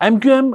MQM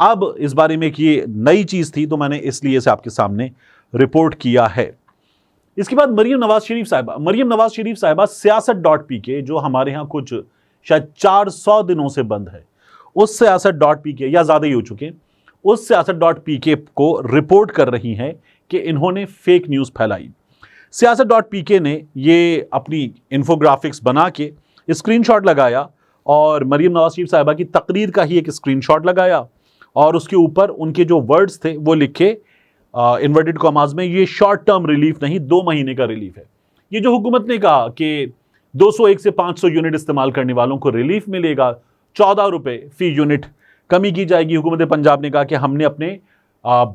اب اس بارے میں کہ یہ نئی چیز تھی تو میں نے اس لیے اسے آپ کے سامنے رپورٹ کیا ہے۔ اس کے بعد مریم نواز شریف صاحبہ سیاست.pk جو ہمارے ہاں کچھ شاید 400 دنوں سے بند ہے، اس سیاست.pk یا زیادہ ہی ہو چکے، اس سیاست.pk کو رپورٹ کر رہی ہیں کہ انہوں نے فیک نیوز پھیلائی۔ سیاست.pk نے یہ اپنی انفوگرافکس بنا کے اسکرین شاٹ لگایا اور مریم نواز شریف صاحبہ کی تقریر کا ہی ایک اسکرین شاٹ لگایا اور اس کے اوپر ان کے جو ورڈز تھے وہ لکھے انورٹڈ کاماز میں، یہ شارٹ ٹرم ریلیف نہیں 2 مہینے کا ریلیف ہے۔ یہ جو حکومت نے کہا کہ 201 سے 500 یونٹ استعمال کرنے والوں کو ریلیف ملے گا، 14 روپے فی یونٹ کمی کی جائے گی، حکومت پنجاب نے کہا کہ ہم نے اپنے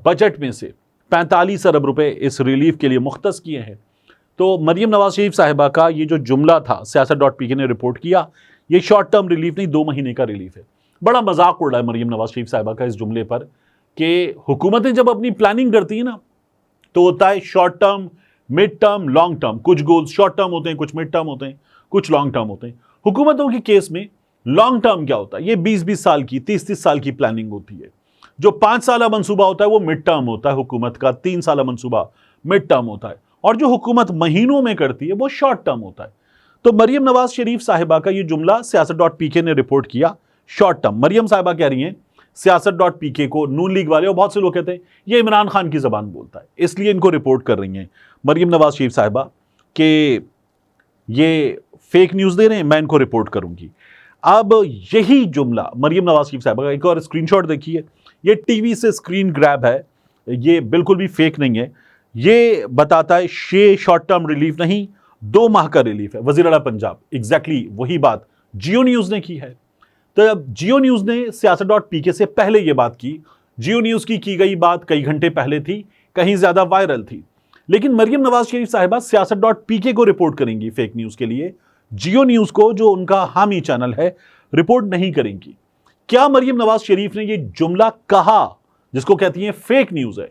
بجٹ میں سے 45 ارب روپے اس ریلیف کے لیے مختص کیے ہیں۔ تو مریم نواز شریف صاحبہ کا یہ جو جملہ تھا سیاست.pk نے رپورٹ کیا، یہ شارٹ ٹرم ریلیف نہیں 2 مہینے کا ریلیف ہے۔ بڑا مذاق اڑ رہا ہے مریم نواز شریف صاحبہ کا اس جملے پر کہ حکومتیں جب اپنی پلاننگ کرتی ہیں نا تو ہوتا ہے short term, mid term, long term, کچھ گولز شارٹ ٹرم ہوتے ہیں، کچھ مڈ ٹرم ہوتے ہیں، کچھ لانگ ٹرم ہوتے ہیں۔ حکومتوں کے کیس میں لانگ ٹرم کیا ہوتا ہے؟ یہ 20 سال کی 30 سال کی پلاننگ ہوتی ہے۔ جو 5 سالہ منصوبہ ہوتا ہے وہ مڈ ٹرم ہوتا ہے حکومت کا، 3 سالہ منصوبہ مڈ ٹرم ہوتا ہے، اور جو حکومت مہینوں میں کرتی ہے وہ شارٹ ٹرم ہوتا ہے۔ تو مریم نواز شریف صاحبہ کا یہ جملہ سیاست.pk نے رپورٹ کیا شارٹ ٹرم۔ مریم صاحبہ کہہ رہی ہیں سیاست.pk کو نون لیگ والے اور بہت سے لوگ کہتے ہیں یہ عمران خان کی زبان بولتا ہے، اس لیے ان کو رپورٹ کر رہی ہیں مریم نواز شریف صاحبہ کہ یہ فیک نیوز دے رہے ہیں، میں ان کو رپورٹ کروں گی۔ اب یہی جملہ مریم نواز شریف صاحبہ کا ایک اور اسکرین شاٹ دیکھیے، یہ ٹی وی سے اسکرین گریب ہے، یہ بالکل بھی فیک نہیں ہے، یہ بتاتا ہے یہ شارٹ ٹرم ریلیف نہیں 2 ماہ کا ریلیف ہے۔ وزیر اعلیٰ پنجاب ایگزیکٹلی وہی بات جیو نیوز نے کی ہے۔ تو اب جیو نیوز نے سیاست.pk سے پہلے یہ بات کی، جیو نیوز کی گئی بات کئی گھنٹے پہلے تھی، کہیں زیادہ وائرل تھی، لیکن مریم نواز شریف صاحبہ سیاست.pk کو رپورٹ کریں گی فیک نیوز کے لیے، جیو نیوز کو جو ان کا حامی چینل ہے رپورٹ نہیں کریں گی۔ کیا مریم نواز شریف نے یہ جملہ کہا جس کو کہتی ہیں فیک نیوز ہے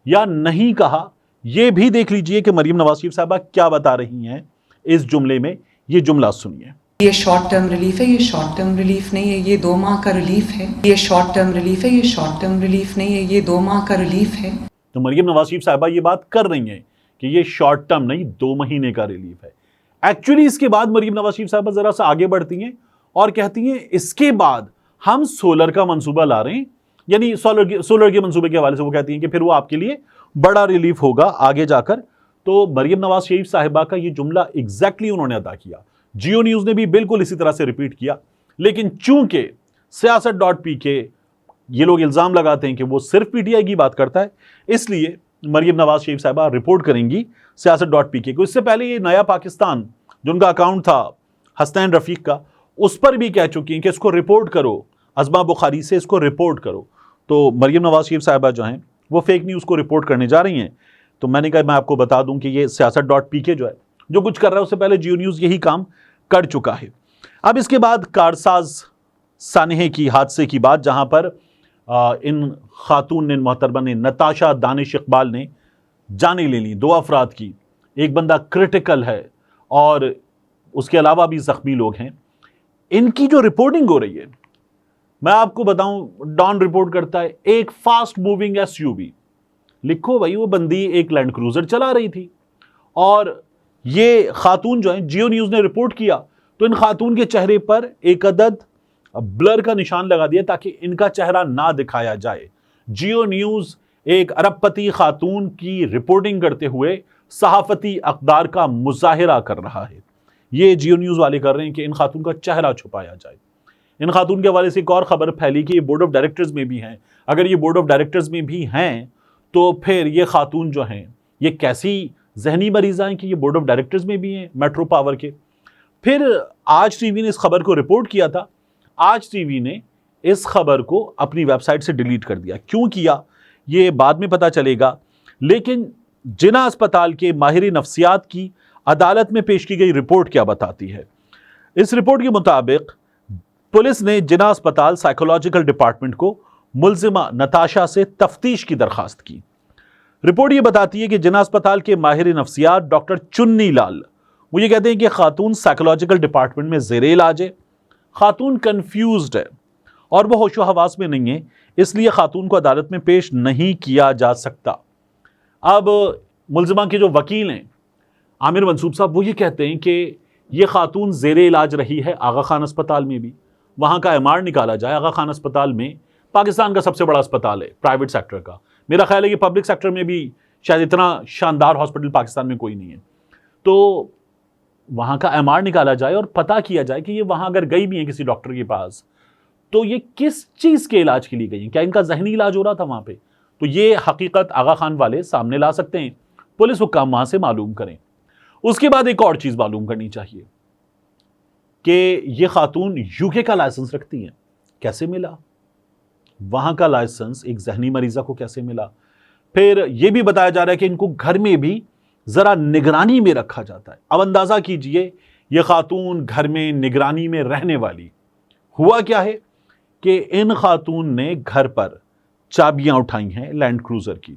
یا نہیں کہا؟ یہ بھی دیکھ لیجئے کہ مریم نواز شریف صاحبہ کیا بتا رہی ہیں اس جملے میں، یہ جملہ سنیے۔ یہ شارٹ ٹرم ریلیف ہے، یہ شارٹ ٹرم ریلیف نہیں ہے، یہ 2 ماہ کا ریلیف ہے۔ یہ شارٹ ٹرم ریلیف ہے، یہ شارٹ ٹرم ریلیف نہیں ہے، یہ 2 ماہ کا ریلیف ہے۔ تو مریم نواز شریف صاحبہ یہ بات کر رہی ہیں کہ یہ شارٹ ٹرم نہیں 2 مہینے کا ریلیف ہے۔ ایکچولی اس کے بعد مریم نواز شریف صاحبہ ذرا سا آگے بڑھتی ہیں اور کہتی ہیں اس کے بعد ہم سولر کا منصوبہ لا رہے ہیں، یعنی سولر کے منصوبے کے حوالے سے وہ کہتی ہیں کہ پھر وہ آپ کے لیے بڑا ریلیف ہوگا آگے جا کر۔ تو مریم نواز شریف صاحبہ کا یہ جملہ ایگزیکٹلی انہوں نے ادا کیا، جیو نیوز نے بھی بالکل اسی طرح سے ریپیٹ کیا، لیکن چونکہ سیاست.pk یہ لوگ الزام لگاتے ہیں کہ وہ صرف پی ٹی آئی کی بات کرتا ہے، اس لیے مریم نواز شریف صاحبہ رپورٹ کریں گی سیاست.pk کو۔ اس سے پہلے یہ نیا پاکستان جو ان کا اکاؤنٹ تھا حسنین رفیق کا، اس پر بھی کہہ چکی ہیں کہ اس کو رپورٹ کرو، عظمہ بخاری سے اس کو رپورٹ کرو۔ تو مریم نواز شریف صاحبہ جو ہیں وہ فیک نیوز کو رپورٹ کرنے جا رہی ہیں۔ تو میں نے کہا میں آپ کو بتا دوں کہ یہ سیاست.pk جو ہے جو کچھ کر رہا ہے اس سے پہلے جیو نیوز یہی کام کر چکا ہے۔ اب اس کے بعد کارساز سانحے کی حادثے کی بات، جہاں پر ان خاتون نے، محترمہ نے، نتاشا دانش اقبال نے جانیں لے لی 2 افراد کی، ایک بندہ کرٹیکل ہے اور اس کے علاوہ بھی زخمی لوگ ہیں۔ ان کی جو رپورٹنگ ہو رہی ہے میں آپ کو بتاؤں، ڈان رپورٹ کرتا ہے ایک فاسٹ موونگ SUV، لکھو بھائی وہ بندی ایک لینڈ کروزر چلا رہی تھی، اور یہ خاتون جو ہیں جیو نیوز نے رپورٹ کیا تو ان خاتون کے چہرے پر ایک عدد بلر کا نشان لگا دیا تاکہ ان کا چہرہ نہ دکھایا جائے۔ جیو نیوز ایک ارب پتی خاتون کی رپورٹنگ کرتے ہوئے صحافتی اقدار کا مظاہرہ کر رہا ہے۔ یہ جیو نیوز والے کر رہے ہیں کہ ان خاتون کا چہرہ چھپایا جائے۔ ان خاتون کے حوالے سے ایک اور خبر پھیلی کہ یہ بورڈ آف ڈائریکٹرز میں بھی ہیں۔ اگر یہ بورڈ آف ڈائریکٹرز میں بھی ہیں تو پھر یہ خاتون جو ہیں یہ کیسی ذہنی مریضہ ہیں کہ یہ بورڈ آف ڈائریکٹرز میں بھی ہیں میٹرو پاور کے۔ پھر آج ٹی وی نے اس خبر کو رپورٹ کیا تھا، آج ٹی وی نے اس خبر کو اپنی ویب سائٹ سے ڈیلیٹ کر دیا۔ کیوں کیا یہ بعد میں پتا چلے گا، لیکن جنا اسپتال کے ماہر نفسیات کی عدالت میں پیش کی گئی رپورٹ کیا بتاتی ہے؟ اس رپورٹ کے مطابق پولیس نے جنا اسپتال سائیکولوجیکل ڈپارٹمنٹ کو ملزمہ نتاشا سے تفتیش کی درخواست کی۔ رپورٹ یہ بتاتی ہے کہ جنا اسپتال کے ماہر نفسیات ڈاکٹر چنی لال وہ یہ کہتے ہیں کہ خاتون سائیکولوجیکل ڈپارٹمنٹ میں زیر علاج ہے، خاتون کنفیوزڈ ہے اور وہ ہوش و حواس میں نہیں ہے، اس لیے خاتون کو عدالت میں پیش نہیں کیا جا سکتا۔ اب ملزمہ کے جو وکیل ہیں عامر منصوب صاحب، وہ یہ کہتے ہیں کہ یہ خاتون زیر علاج رہی ہے آغا خان اسپتال میں بھی، وہاں کا ایم آر نکالا جائے۔ آغا خان اسپتال میں پاکستان کا سب سے بڑا اسپتال ہے پرائیویٹ سیکٹر کا، میرا خیال ہے کہ پبلک سیکٹر میں بھی شاید اتنا شاندار ہاسپٹل پاکستان میں کوئی نہیں ہے، تو وہاں کا ایم آر نکالا جائے اور پتہ کیا جائے کہ یہ وہاں اگر گئی بھی ہیں کسی ڈاکٹر کے پاس تو یہ کس چیز کے علاج کے لیے گئی ہیں، کیا ان کا ذہنی علاج ہو رہا تھا وہاں پہ؟ تو یہ حقیقت آغا خان والے سامنے لا سکتے ہیں، پولیس حکام وہاں سے معلوم کریں۔ اس کے بعد ایک اور چیز معلوم کرنی چاہیے کہ یہ خاتون یو کے کا لائسنس رکھتی ہیں، کیسے ملا؟ وہاں کا لائسنس ایک ذہنی مریضہ کو کیسے ملا؟ پھر یہ بھی بتایا جا رہا ہے کہ ان کو گھر میں بھی ذرا نگرانی میں رکھا جاتا ہے۔ اب اندازہ کیجئے یہ خاتون گھر میں نگرانی میں رہنے والی، ہوا کیا ہے کہ ان خاتون نے گھر پر چابیاں اٹھائی ہیں لینڈ کروزر کی،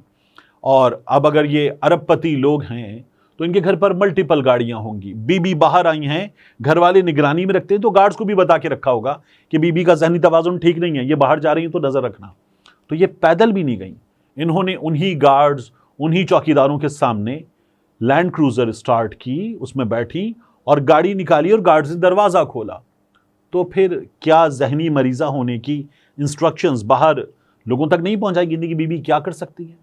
اور اب اگر یہ ارب پتی لوگ ہیں تو ان کے گھر پر ملٹیپل گاڑیاں ہوں گی۔ بی بی باہر آئی ہیں، گھر والے نگرانی میں رکھتے ہیں تو گارڈز کو بھی بتا کے رکھا ہوگا کہ بی بی کا ذہنی توازن ٹھیک نہیں ہے، یہ باہر جا رہی ہیں تو نظر رکھنا۔ تو یہ پیدل بھی نہیں گئیں، انہوں نے انہی گارڈز انہی چوکیداروں کے سامنے لینڈ کروزر سٹارٹ کی، اس میں بیٹھی اور گاڑی نکالی اور گارڈز نے دروازہ کھولا۔ تو پھر کیا ذہنی مریضہ ہونے کی انسٹرکشنز باہر لوگوں تک نہیں پہنچائی گئی کہ بی بی کیا کر سکتی ہے؟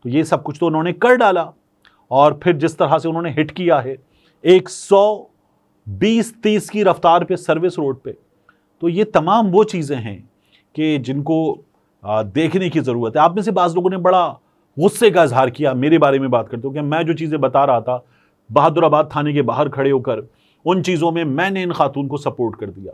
تو یہ سب کچھ تو انہوں نے کر ڈالا، اور پھر جس طرح سے انہوں نے ہٹ کیا ہے 120-30 کی رفتار پہ سروس روڈ پہ، تو یہ تمام وہ چیزیں ہیں کہ جن کو دیکھنے کی ضرورت ہے۔ آپ میں سے بعض لوگوں نے بڑا غصے کا اظہار کیا میرے بارے میں بات کرتے ہو کہ میں جو چیزیں بتا رہا تھا بہادر آباد تھانے کے باہر کھڑے ہو کر ان چیزوں میں نے ان خاتون کو سپورٹ کر دیا۔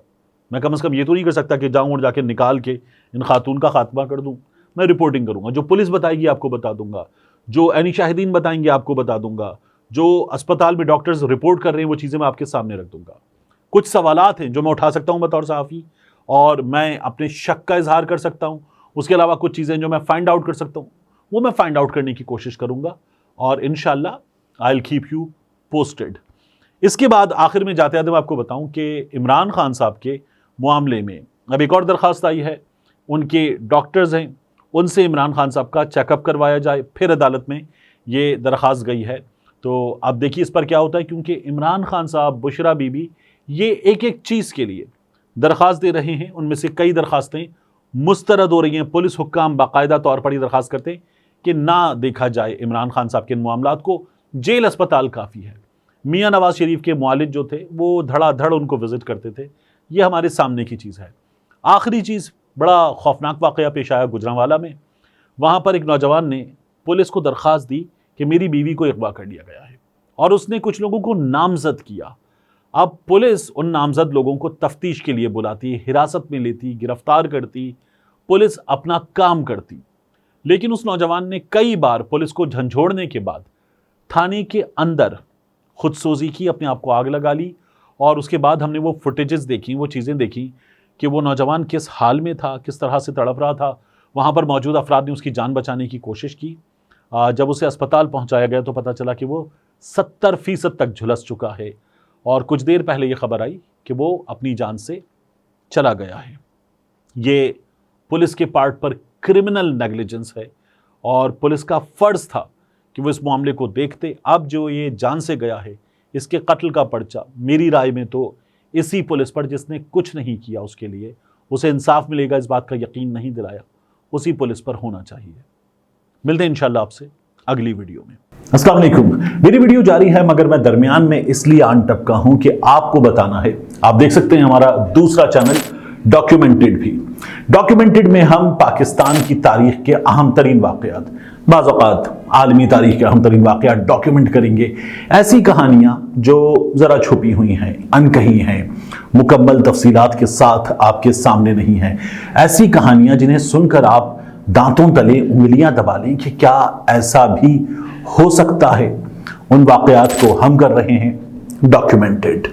میں کم از کم یہ تو نہیں کر سکتا کہ جاؤں اور جا کے نکال کے ان خاتون کا خاتمہ کر دوں، میں رپورٹنگ کروں گا، جو پولیس بتائے گی آپ کو بتا دوں گا، جو عینی شاہدین بتائیں گے آپ کو بتا دوں گا، جو اسپتال میں ڈاکٹرز رپورٹ کر رہے ہیں وہ چیزیں میں آپ کے سامنے رکھ دوں گا۔ کچھ سوالات ہیں جو میں اٹھا سکتا ہوں بطور صحافی، اور میں اپنے شک کا اظہار کر سکتا ہوں۔ اس کے علاوہ کچھ چیزیں جو میں فائنڈ آؤٹ کر سکتا ہوں وہ میں فائنڈ آؤٹ کرنے کی کوشش کروں گا، اور انشاءاللہ I'll keep you posted۔ اس کے بعد آخر میں جاتے جاتے میں آپ کو بتاؤں کہ عمران خان صاحب کے معاملے میں اب ایک اور درخواست آئی ہے، ان کے ڈاکٹرز ہیں ان سے عمران خان صاحب کا چیک اپ کروایا جائے، پھر عدالت میں یہ درخواست گئی ہے۔ تو اب دیکھیے اس پر کیا ہوتا ہے، کیونکہ عمران خان صاحب، بشرا بی بی، یہ ایک ایک چیز کے لیے درخواست دے رہے ہیں، ان میں سے کئی درخواستیں مسترد ہو رہی ہیں۔ پولیس حکام باقاعدہ طور پر یہ درخواست کرتے ہیں کہ نہ دیکھا جائے عمران خان صاحب کے ان معاملات کو، جیل اسپتال کافی ہے۔ میاں نواز شریف کے معالج جو تھے وہ دھڑا دھڑ ان کو وزٹ کرتے تھے، یہ ہمارے سامنے کی چیز ہے۔ آخری چیز، بڑا خوفناک واقعہ پیش آیا گجرانوالہ میں، وہاں پر ایک نوجوان نے پولیس کو درخواست دی کہ میری بیوی کو اغوا کر لیا گیا ہے، اور اس نے کچھ لوگوں کو نامزد کیا۔ اب پولیس ان نامزد لوگوں کو تفتیش کے لیے بلاتی، حراست میں لیتی، گرفتار کرتی، پولیس اپنا کام کرتی، لیکن اس نوجوان نے کئی بار پولیس کو جھنجھوڑنے کے بعد تھانے کے اندر خود سوزی کی، اپنے آپ کو آگ لگا لی، اور اس کے بعد ہم نے وہ فوٹیجز دیکھی، وہ چیزیں دیکھی کہ وہ نوجوان کس حال میں تھا، کس طرح سے تڑپ رہا تھا۔ وہاں پر موجود افراد نے اس کی جان بچانے کی کوشش کی، جب اسے اسپتال پہنچایا گیا تو پتہ چلا کہ وہ 70% تک جھلس چکا ہے، اور کچھ دیر پہلے یہ خبر آئی کہ وہ اپنی جان سے چلا گیا ہے۔ یہ پولیس کے پارٹ پر کرمنل نیگلیجنس ہے، اور پولیس کا فرض تھا کہ وہ اس معاملے کو دیکھتے۔ اب جو یہ جان سے گیا ہے، اس کے قتل کا پرچہ میری رائے میں تو اسی پولیس پر جس نے کچھ نہیں کیا اس کے لیے اسے انصاف ملے گا، اس بات کا یقین نہیں دلایا، اسی پولیس پر ہونا چاہیے۔ ملتے ہیں انشاءاللہ آپ سے اگلی ویڈیو میں۔ السلام علیکم، میری ویڈیو جاری ہے مگر میں درمیان میں اس لیے آن ٹپکا ہوں کہ آپ کو بتانا ہے، آپ دیکھ سکتے ہیں ہمارا دوسرا چینل ڈاکیومنٹڈ بھی۔ ڈاکیومنٹڈ میں ہم پاکستان کی تاریخ کے اہم ترین واقعات، بعض اوقات عالمی تاریخ کے اہم ترین واقعات ڈاکیومنٹ کریں گے۔ ایسی کہانیاں جو ذرا چھپی ہوئی ہیں، انکہی ہیں، مکمل تفصیلات کے ساتھ آپ کے سامنے نہیں ہیں، ایسی کہانیاں جنہیں سن کر آپ دانتوں تلے انگلیاں دبا لیں کہ کیا ایسا بھی ہو سکتا ہے، ان واقعات کو ہم کر رہے ہیں ڈاکیومنٹڈ۔